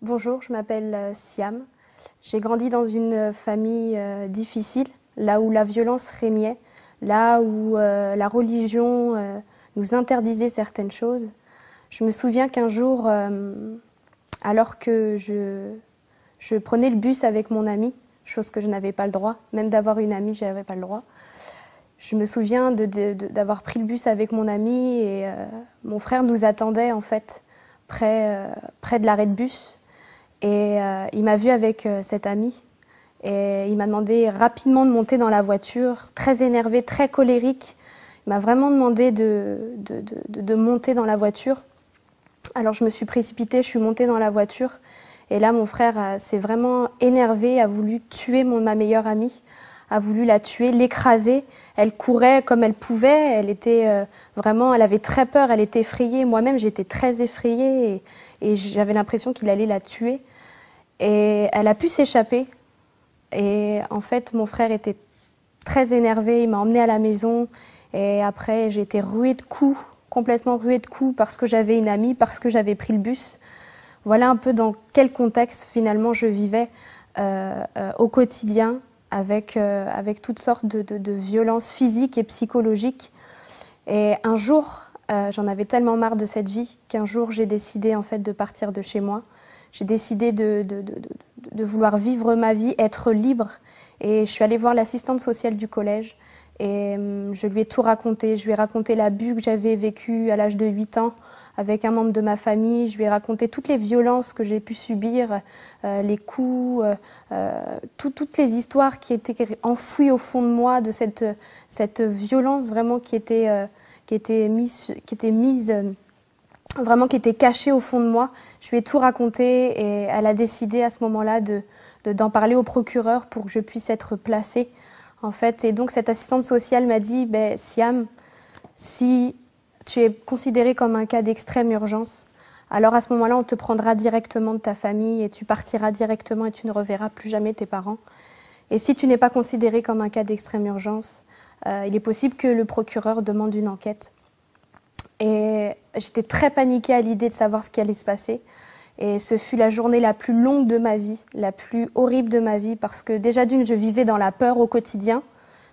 Bonjour, je m'appelle Siam. J'ai grandi dans une famille difficile, là où la violence régnait, là où la religion nous interdisait certaines choses. Je me souviens qu'un jour, alors que je prenais le bus avec mon ami, chose que je n'avais pas le droit, même d'avoir une amie, je n'avais pas le droit. Je me souviens d'avoir pris le bus avec mon ami et mon frère nous attendait en fait près de l'arrêt de bus. Et il m'a vu avec cet ami et il m'a demandé rapidement de monter dans la voiture, très énervé, très colérique. Il m'a vraiment demandé de monter dans la voiture. Alors je me suis précipitée, je suis montée dans la voiture. Et là, mon frère s'est vraiment énervé, a voulu tuer ma meilleure amie, a voulu la tuer, l'écraser. Elle courait comme elle pouvait, elle était vraiment, elle avait très peur, elle était effrayée. Moi-même, j'étais très effrayée et j'avais l'impression qu'il allait la tuer. Et elle a pu s'échapper. Et en fait, mon frère était très énervé, il m'a emmenée à la maison. Et après, j'ai été ruée de coups, complètement ruée de coups, parce que j'avais une amie, parce que j'avais pris le bus. Voilà un peu dans quel contexte, finalement, je vivais au quotidien, avec toutes sortes de violences physiques et psychologiques. Et un jour, j'en avais tellement marre de cette vie, qu'un jour, j'ai décidé, en fait, de partir de chez moi. J'ai décidé de vouloir vivre ma vie, être libre. Et je suis allée voir l'assistante sociale du collège. Et je lui ai tout raconté. Je lui ai raconté l'abus que j'avais vécu à l'âge de 8 ans avec un membre de ma famille. Je lui ai raconté toutes les violences que j'ai pu subir, les coups, toutes les histoires qui étaient enfouies au fond de moi, de cette violence vraiment qui était cachée au fond de moi. Je lui ai tout raconté et elle a décidé à ce moment-là d'en parler au procureur pour que je puisse être placée. En fait, et donc cette assistante sociale m'a dit Siam, si tu es considérée comme un cas d'extrême urgence, alors à ce moment-là, on te prendra directement de ta famille et tu partiras directement et tu ne reverras plus jamais tes parents. Et si tu n'es pas considérée comme un cas d'extrême urgence, il est possible que le procureur demande une enquête. Et j'étais très paniquée à l'idée de savoir ce qui allait se passer. Et ce fut la journée la plus longue de ma vie, la plus horrible de ma vie, parce que déjà d'une, je vivais dans la peur au quotidien,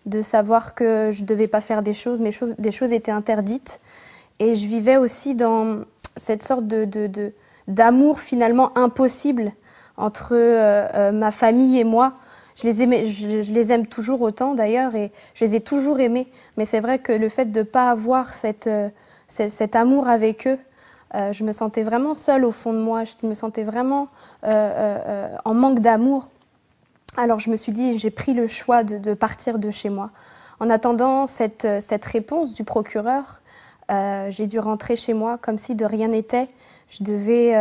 de savoir que je ne devais pas faire des choses, des choses étaient interdites. Et je vivais aussi dans cette sorte d'amour finalement impossible entre ma famille et moi. Je les aime toujours autant d'ailleurs, et je les ai toujours aimés. Mais c'est vrai que le fait de ne pas avoir cet amour avec eux, je me sentais vraiment seule au fond de moi, je me sentais vraiment en manque d'amour. Alors je me suis dit, j'ai pris le choix de partir de chez moi. En attendant cette réponse du procureur, j'ai dû rentrer chez moi comme si de rien n'était. Je devais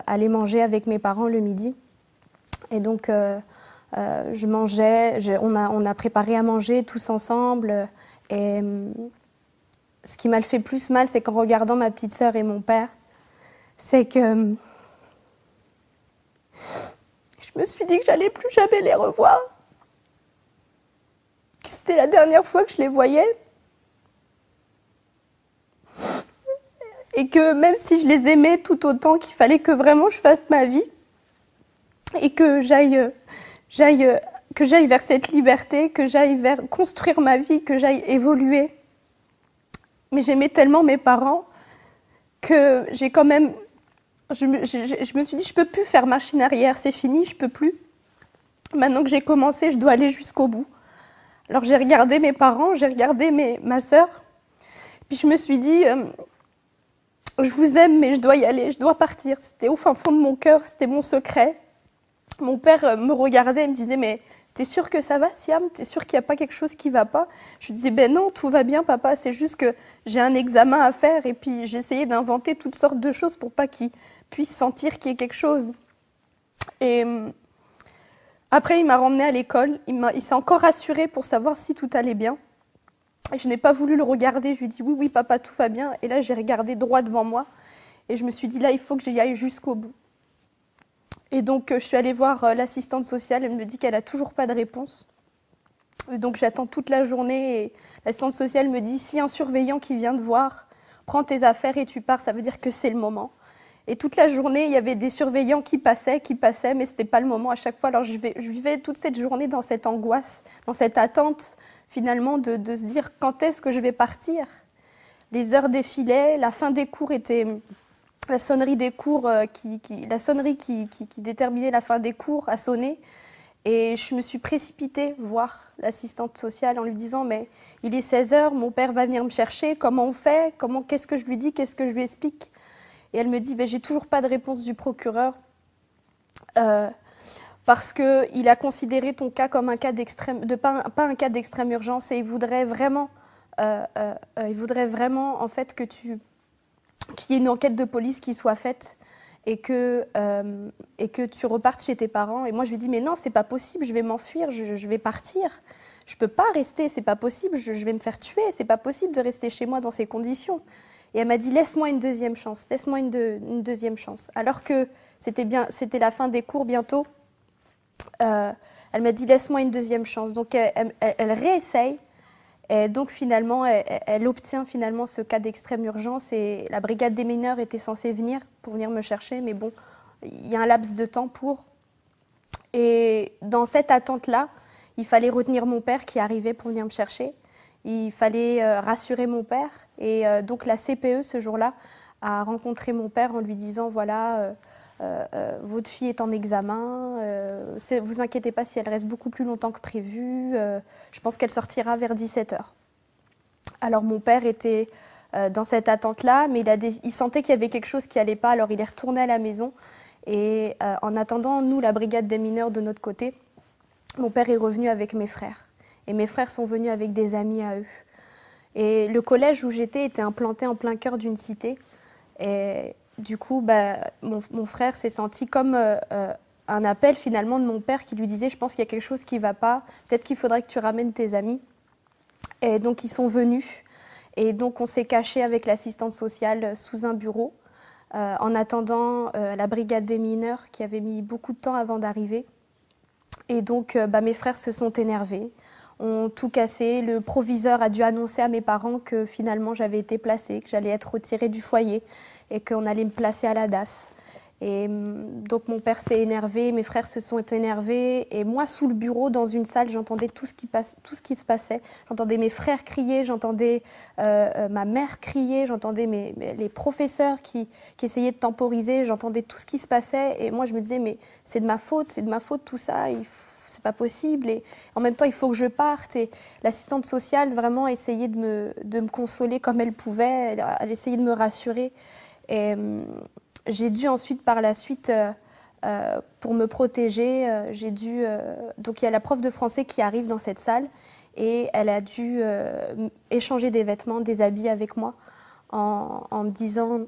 aller manger avec mes parents le midi. Et donc je mangeais, on a préparé à manger tous ensemble. Et ce qui m'a fait plus mal, c'est qu'en regardant ma petite sœur et mon père, c'est que je me suis dit que j'allais plus jamais les revoir, que c'était la dernière fois que je les voyais, et que même si je les aimais tout autant, qu'il fallait que vraiment je fasse ma vie et que j'aille vers cette liberté, que j'aille vers construire ma vie, que j'aille évoluer. Mais j'aimais tellement mes parents que j'ai quand même... Je me suis dit, je ne peux plus faire machine arrière, c'est fini, je ne peux plus. Maintenant que j'ai commencé, je dois aller jusqu'au bout. Alors j'ai regardé mes parents, j'ai regardé ma sœur, puis je me suis dit, je vous aime, mais je dois y aller, je dois partir. C'était au fin fond de mon cœur, c'était mon secret. Mon père me regardait et me disait, mais t'es sûre que ça va, Siam? T'es sûre qu'il n'y a pas quelque chose qui ne va pas? Je lui disais, non, tout va bien, papa, c'est juste que j'ai un examen à faire. Et puis j'essayais d'inventer toutes sortes de choses pour pas qu'il puisse sentir qu'il y ait quelque chose. Et après, il m'a ramenée à l'école, il s'est encore rassuré pour savoir si tout allait bien. Et je n'ai pas voulu le regarder, je lui ai dit, oui, oui, papa, tout va bien. Et là, j'ai regardé droit devant moi et je me suis dit, là, il faut que j'y aille jusqu'au bout. Et donc, je suis allée voir l'assistante sociale, elle me dit qu'elle n'a toujours pas de réponse. Et donc, j'attends toute la journée et l'assistante sociale me dit, si un surveillant qui vient te voir, prends tes affaires et tu pars, ça veut dire que c'est le moment. Et toute la journée, il y avait des surveillants qui passaient, mais ce n'était pas le moment à chaque fois. Alors je vivais toute cette journée dans cette angoisse, dans cette attente finalement de se dire quand est-ce que je vais partir. Les heures défilaient, la fin des cours était... La sonnerie des cours, la sonnerie qui déterminait la fin des cours a sonné. Et je me suis précipitée voir l'assistante sociale en lui disant « Mais il est 16 heures, mon père va venir me chercher, comment on fait? Qu'est-ce que je lui dis? Qu'est-ce que je lui explique ?» Et elle me dit « J'ai toujours pas de réponse du procureur parce qu'il a considéré ton cas comme un cas d'extrême, pas un cas d'extrême urgence et il voudrait vraiment en fait qu'il y ait une enquête de police qui soit faite. » Et que tu repartes chez tes parents. Et moi, je lui dis, mais non, c'est pas possible, je vais m'enfuir, je vais partir. Je peux pas rester, c'est pas possible, je vais me faire tuer, c'est pas possible de rester chez moi dans ces conditions. Et elle m'a dit, laisse-moi une deuxième chance, laisse-moi une deuxième chance. Alors que c'était la fin des cours bientôt, elle m'a dit, laisse-moi une deuxième chance. Donc, elle réessaye. Et donc finalement, elle obtient finalement ce cas d'extrême urgence et la brigade des mineurs était censée venir pour venir me chercher, mais bon, il y a un laps de temps pour. Et dans cette attente-là, il fallait retenir mon père qui arrivait pour venir me chercher. Il fallait rassurer mon père. Et donc la CPE, ce jour-là, a rencontré mon père en lui disant, voilà, votre fille est en examen, vous inquiétez pas si elle reste beaucoup plus longtemps que prévu, je pense qu'elle sortira vers 17 h. Alors mon père était dans cette attente-là, mais il sentait qu'il y avait quelque chose qui n'allait pas, alors il est retourné à la maison. Et en attendant, nous, la brigade des mineurs de notre côté, mon père est revenu avec mes frères. Et mes frères sont venus avec des amis à eux. Et le collège où j'étais était implanté en plein cœur d'une cité. Et du coup, mon frère s'est senti comme un appel finalement de mon père qui lui disait « Je pense qu'il y a quelque chose qui ne va pas, peut-être qu'il faudrait que tu ramènes tes amis ». Et donc, ils sont venus. Et donc, on s'est caché avec l'assistante sociale sous un bureau en attendant la brigade des mineurs qui avait mis beaucoup de temps avant d'arriver. Et donc, mes frères se sont énervés, ont tout cassé. Le proviseur a dû annoncer à mes parents que finalement, j'avais été placée, que j'allais être retirée du foyer et qu'on allait me placer à la DAS. Et donc mon père s'est énervé, mes frères se sont énervés, et moi sous le bureau dans une salle, j'entendais tout ce qui se passait. J'entendais mes frères crier, j'entendais ma mère crier, j'entendais les professeurs qui essayaient de temporiser, j'entendais tout ce qui se passait, et moi je me disais mais c'est de ma faute tout ça, c'est pas possible, et en même temps il faut que je parte. Et l'assistante sociale vraiment essayait de me consoler comme elle pouvait, elle essayait de me rassurer. Et j'ai dû ensuite, par la suite, pour me protéger, donc il y a la prof de français qui arrive dans cette salle et elle a dû échanger des vêtements, des habits avec moi en me disant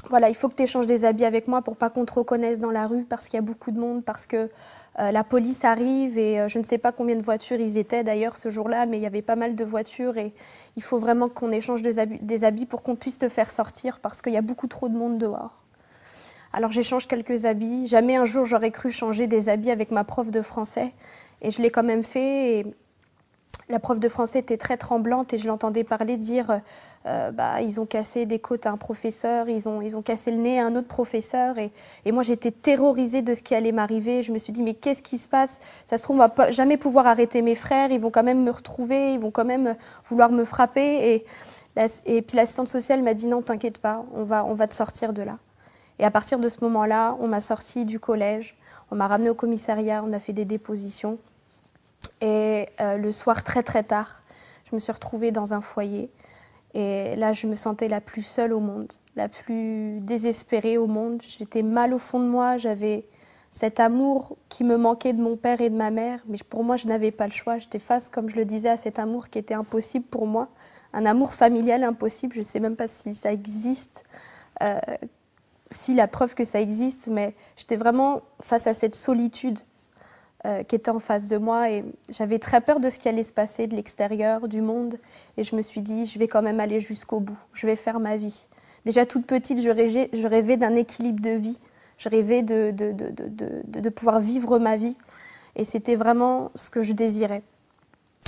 voilà, il faut que tu échanges des habits avec moi pour pas qu'on te reconnaisse dans la rue parce qu'il y a beaucoup de monde, parce que la police arrive et je ne sais pas combien de voitures ils étaient d'ailleurs ce jour-là, mais il y avait pas mal de voitures et il faut vraiment qu'on échange des habits pour qu'on puisse te faire sortir parce qu'il y a beaucoup trop de monde dehors. Alors j'échange quelques habits. Jamais un jour j'aurais cru changer des habits avec ma prof de français et je l'ai quand même fait. Et la prof de français était très tremblante et je l'entendais parler dire ils ont cassé des côtes à un professeur, ils ont cassé le nez à un autre professeur. Et moi, j'étais terrorisée de ce qui allait m'arriver. Je me suis dit, mais qu'est-ce qui se passe? Ça se trouve, on ne va jamais pouvoir arrêter mes frères, ils vont quand même me retrouver, ils vont quand même vouloir me frapper. Et puis l'assistante sociale m'a dit, non, t'inquiète pas, on va te sortir de là. Et à partir de ce moment-là, on m'a sortie du collège, on m'a ramenée au commissariat, on a fait des dépositions. Et le soir, très très tard, je me suis retrouvée dans un foyer. Et là, je me sentais la plus seule au monde, la plus désespérée au monde. J'étais mal au fond de moi, j'avais cet amour qui me manquait de mon père et de ma mère. Mais pour moi, je n'avais pas le choix. J'étais face, comme je le disais, à cet amour qui était impossible pour moi. Un amour familial impossible, je ne sais même pas si ça existe, si la preuve que ça existe, mais j'étais vraiment face à cette solitude qui était en face de moi et j'avais très peur de ce qui allait se passer de l'extérieur, du monde, et je me suis dit, je vais quand même aller jusqu'au bout, je vais faire ma vie. Déjà toute petite, je rêvais d'un équilibre de vie, je rêvais de pouvoir vivre ma vie et c'était vraiment ce que je désirais.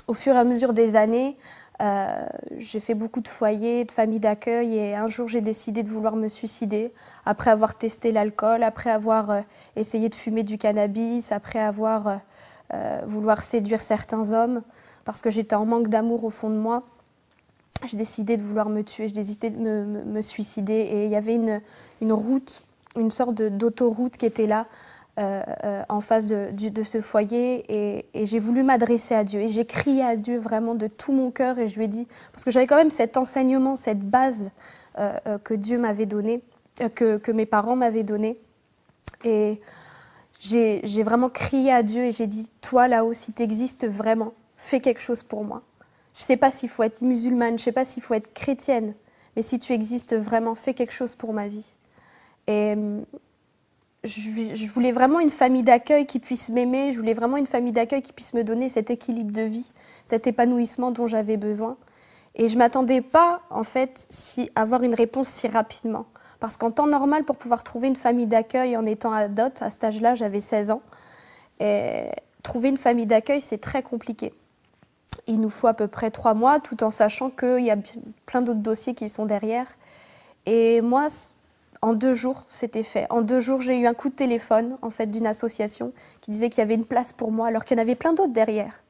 Au fur et à mesure des années, J'ai fait beaucoup de foyers, de familles d'accueil et un jour j'ai décidé de vouloir me suicider après avoir testé l'alcool, après avoir essayé de fumer du cannabis, après avoir vouloir séduire certains hommes parce que j'étais en manque d'amour au fond de moi. J'ai décidé de vouloir me tuer, j'ai décidé de me suicider et il y avait une route, une sorte d'autoroute qui était là en face de ce foyer et j'ai voulu m'adresser à Dieu et j'ai crié à Dieu vraiment de tout mon cœur et je lui ai dit, parce que j'avais quand même cet enseignement, cette base que Dieu m'avait donnée, que mes parents m'avaient donnée et j'ai vraiment crié à Dieu et j'ai dit, toi là-haut, si tu existes vraiment, fais quelque chose pour moi. Je ne sais pas s'il faut être musulmane, je ne sais pas s'il faut être chrétienne, mais si tu existes vraiment, fais quelque chose pour ma vie. Et je voulais vraiment une famille d'accueil qui puisse m'aimer, je voulais vraiment une famille d'accueil qui puisse me donner cet équilibre de vie, cet épanouissement dont j'avais besoin. Et je ne m'attendais pas, en fait, avoir une réponse si rapidement. Parce qu'en temps normal, pour pouvoir trouver une famille d'accueil en étant ado, à cet âge-là, j'avais 16 ans, et trouver une famille d'accueil, c'est très compliqué. Il nous faut à peu près 3 mois, tout en sachant qu'il y a plein d'autres dossiers qui sont derrière. Et moi, en 2 jours, c'était fait. En 2 jours, j'ai eu un coup de téléphone, en fait, d'une association qui disait qu'il y avait une place pour moi, alors qu'il y en avait plein d'autres derrière.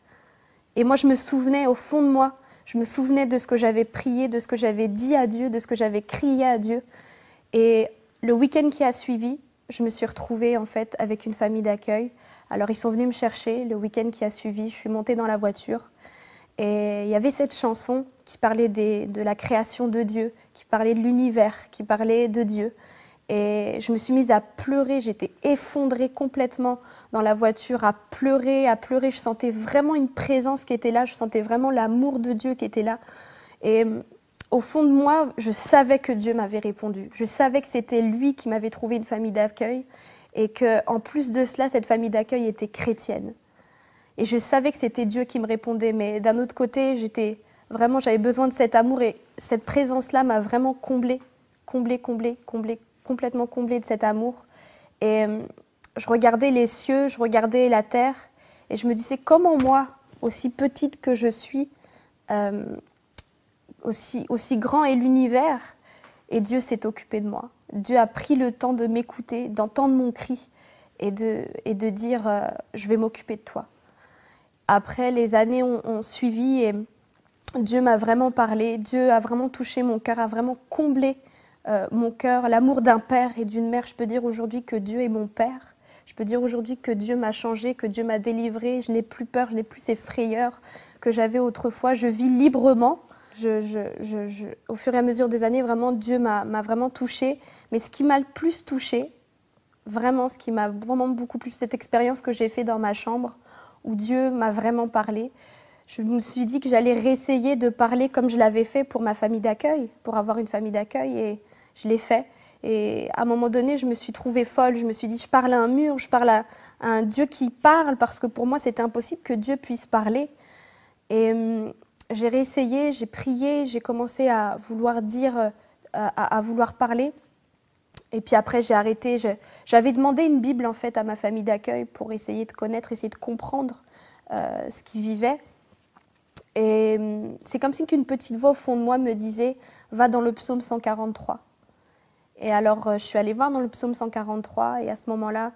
Et moi, je me souvenais, au fond de moi, je me souvenais de ce que j'avais prié, de ce que j'avais dit à Dieu, de ce que j'avais crié à Dieu. Et le week-end qui a suivi, je me suis retrouvée, en fait, avec une famille d'accueil. Alors, ils sont venus me chercher. Le week-end qui a suivi, je suis montée dans la voiture. Et il y avait cette chanson qui parlait de la création de Dieu, qui parlait de l'univers, qui parlait de Dieu. Et je me suis mise à pleurer, j'étais effondrée complètement dans la voiture, à pleurer. Je sentais vraiment une présence qui était là, je sentais vraiment l'amour de Dieu qui était là. Et au fond de moi, je savais que Dieu m'avait répondu. Je savais que c'était lui qui m'avait trouvé une famille d'accueil et qu'en plus de cela, cette famille d'accueil était chrétienne. Et je savais que c'était Dieu qui me répondait, mais d'un autre côté, j'avais besoin de cet amour et cette présence-là m'a vraiment complètement comblée de cet amour. Et je regardais les cieux, je regardais la terre et je me disais comment moi, aussi petite que je suis, aussi grand est l'univers et Dieu s'est occupé de moi. Dieu a pris le temps de m'écouter, d'entendre mon cri et de dire je vais m'occuper de toi. Après, les années ont suivi et Dieu m'a vraiment parlé. Dieu a vraiment touché mon cœur, a vraiment comblé mon cœur. L'amour d'un père et d'une mère. Je peux dire aujourd'hui que Dieu est mon père. Je peux dire aujourd'hui que Dieu m'a changé, que Dieu m'a délivré. Je n'ai plus peur, je n'ai plus ces frayeurs que j'avais autrefois. Je vis librement. Au fur et à mesure des années, vraiment, Dieu m'a vraiment touchée. Mais ce qui m'a le plus touchée, vraiment, ce qui m'a vraiment beaucoup plus, cette expérience que j'ai faite dans ma chambre, où Dieu m'a vraiment parlé. Je me suis dit que j'allais réessayer de parler comme je l'avais fait pour ma famille d'accueil, pour avoir une famille d'accueil, et je l'ai fait. Et à un moment donné, je me suis trouvée folle. Je me suis dit, je parle à un mur, je parle à un Dieu qui parle, parce que pour moi, c'était impossible que Dieu puisse parler. Et j'ai réessayé, j'ai prié, j'ai commencé à vouloir dire, à vouloir parler. Et puis après, j'ai arrêté. J'avais demandé une Bible en fait à ma famille d'accueil pour essayer de connaître, essayer de comprendre ce qu'ils vivaient. Et c'est comme si qu'une petite voix au fond de moi me disait « Va dans le psaume 143 ». Et alors, je suis allée voir dans le psaume 143 et à ce moment-là,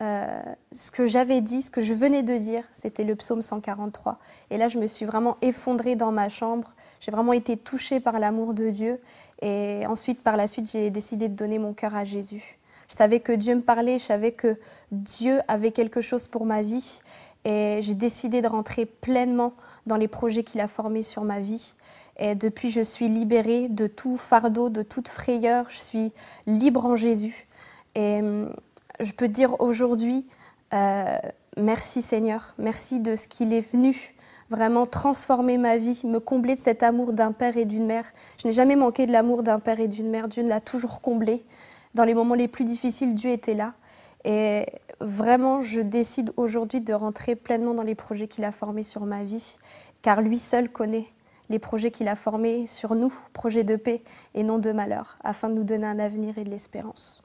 ce que j'avais dit, ce que je venais de dire, c'était le psaume 143. Et là, je me suis vraiment effondrée dans ma chambre. J'ai vraiment été touchée par l'amour de Dieu. Et ensuite, par la suite, j'ai décidé de donner mon cœur à Jésus. Je savais que Dieu me parlait, je savais que Dieu avait quelque chose pour ma vie. Et j'ai décidé de rentrer pleinement dans les projets qu'il a formés sur ma vie. Et depuis, je suis libérée de tout fardeau, de toute frayeur. Je suis libre en Jésus. Et je peux dire aujourd'hui, merci Seigneur, merci de ce qu'il est venu vraiment transformer ma vie, me combler de cet amour d'un père et d'une mère. Je n'ai jamais manqué de l'amour d'un père et d'une mère. Dieu l'a toujours comblé. Dans les moments les plus difficiles, Dieu était là. Et vraiment, je décide aujourd'hui de rentrer pleinement dans les projets qu'il a formés sur ma vie, car lui seul connaît les projets qu'il a formés sur nous, projets de paix et non de malheur, afin de nous donner un avenir et de l'espérance.